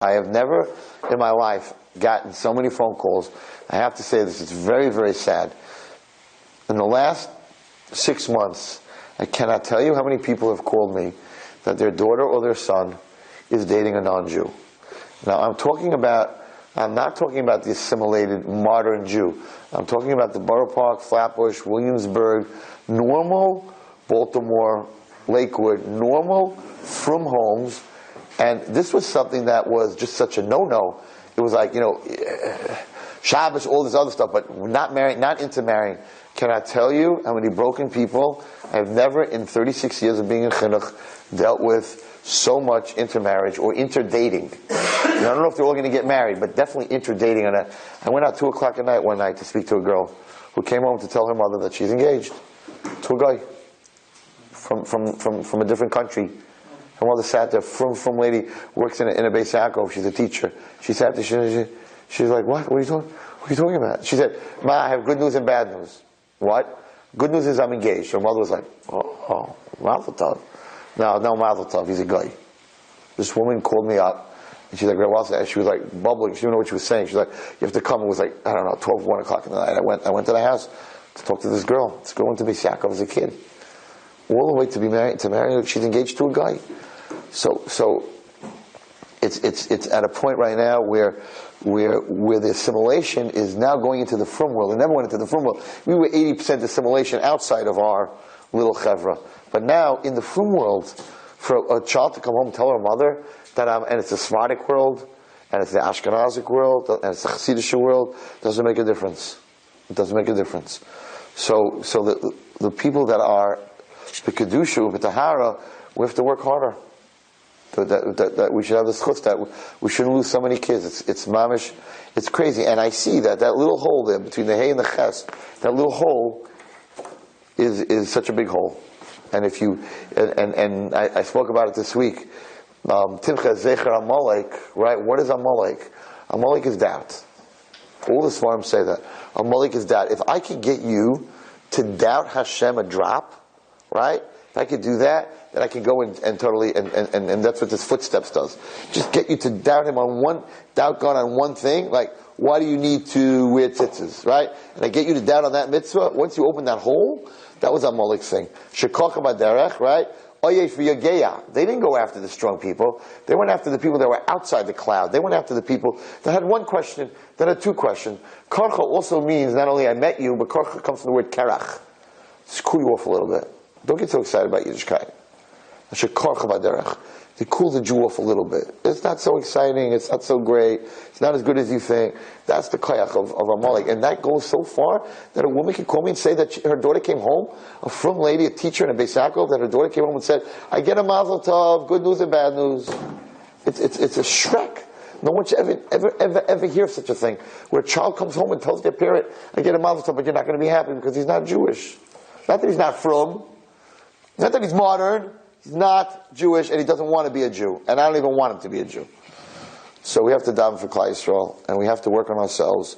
I have never in my life gotten so many phone calls. I have to say this, it's very, very sad. In the last 6 months, I cannot tell you how many people have called me that their daughter or their son is dating a non-Jew. Now I'm not talking about the assimilated modern Jew. I'm talking about the Borough Park, Flatbush, Williamsburg, normal Baltimore, Lakewood, normal from homes. And this was something that was just such a no-no. It was like, Shabbos, all this other stuff, but not marrying, not into marrying. Can I tell you how many broken people I've never in 36 years of being in chinuch dealt with so much intermarriage or interdating. I don't know if they're all going to get married, but definitely interdating. And I went out 2 o'clock at night one night to speak to a girl who came home to tell her mother that she's engaged to a guy from a different country. Her mother sat there, from lady, works in a Beis Yaakov, she's a teacher. She sat there, she's like, what are you talking about? She said, Ma, I have good news and bad news. What? Good news is I'm engaged. Her mother was like, oh, mazel tov. No, mazel tov, he's a guy. This woman called me up, and she's like, she was like bubbling, she didn't know what she was saying. She's like, you have to come. It was like, I don't know, 12, 1 o'clock in the night. I went to the house to talk to this girl. This girl went to Beis Yaakov as a kid. All the way to marry, she's engaged to a guy. So it's at a point right now where the assimilation is now going into the frum world. It never went into the frum world. We were 80% assimilation outside of our little chevra. But now, in the frum world, for a child to come home and tell her mother that and it's the Sephardic world, and it's the Ashkenazic world, and it's the Hasidic world, doesn't make a difference. It doesn't make a difference. So the people that are the Kedusha, the Tahara, we have to work harder. That we should have the schutz, that we shouldn't lose so many kids. It's mamish, it's crazy. And I see that little hole there between the hay and the ches, that little hole is such a big hole. And if you and I spoke about it this week. Timcha Zecharia Wallerstein, right? What is Amalek? Amalek is doubt. All the Svarim say that. Amalek is doubt. If I could get you to doubt Hashem a drop, right? If I could do that, then I can go and totally, and that's what this footsteps does. Just get you to doubt him on doubt God on one thing, like, why do you need to wear tzitzis, right? And I get you to doubt on that mitzvah. Once you open that hole, that was Amalek's thing. Shekocha baderech, right? Oyesh v'yageya. They didn't go after the strong people. They went after the people that were outside the cloud. They went after the people that had one question, that had two questions. Karcha also means not only I met you, but karcha comes from the word kerach. Just cool you off a little bit. Don't get so excited about Yiddishkeit. To cool the Jew off a little bit. It's not so exciting, it's not so great, it's not as good as you think. That's the koyach of Amalek. And that goes so far that a woman can call me and say that her daughter came home, a frum lady, a teacher in a Beis Yaakov, that her daughter came home and said, I get a mazel tov, good news and bad news. It's a shrek. No one should ever hear of such a thing. Where a child comes home and tells their parent, I get a mazel tov, but you're not going to be happy because he's not Jewish. Not that he's not frum. Not that he's modern. He's not Jewish, and he doesn't want to be a Jew. And I don't even want him to be a Jew. So we have to daven for Klal Yisrael, and we have to work on ourselves.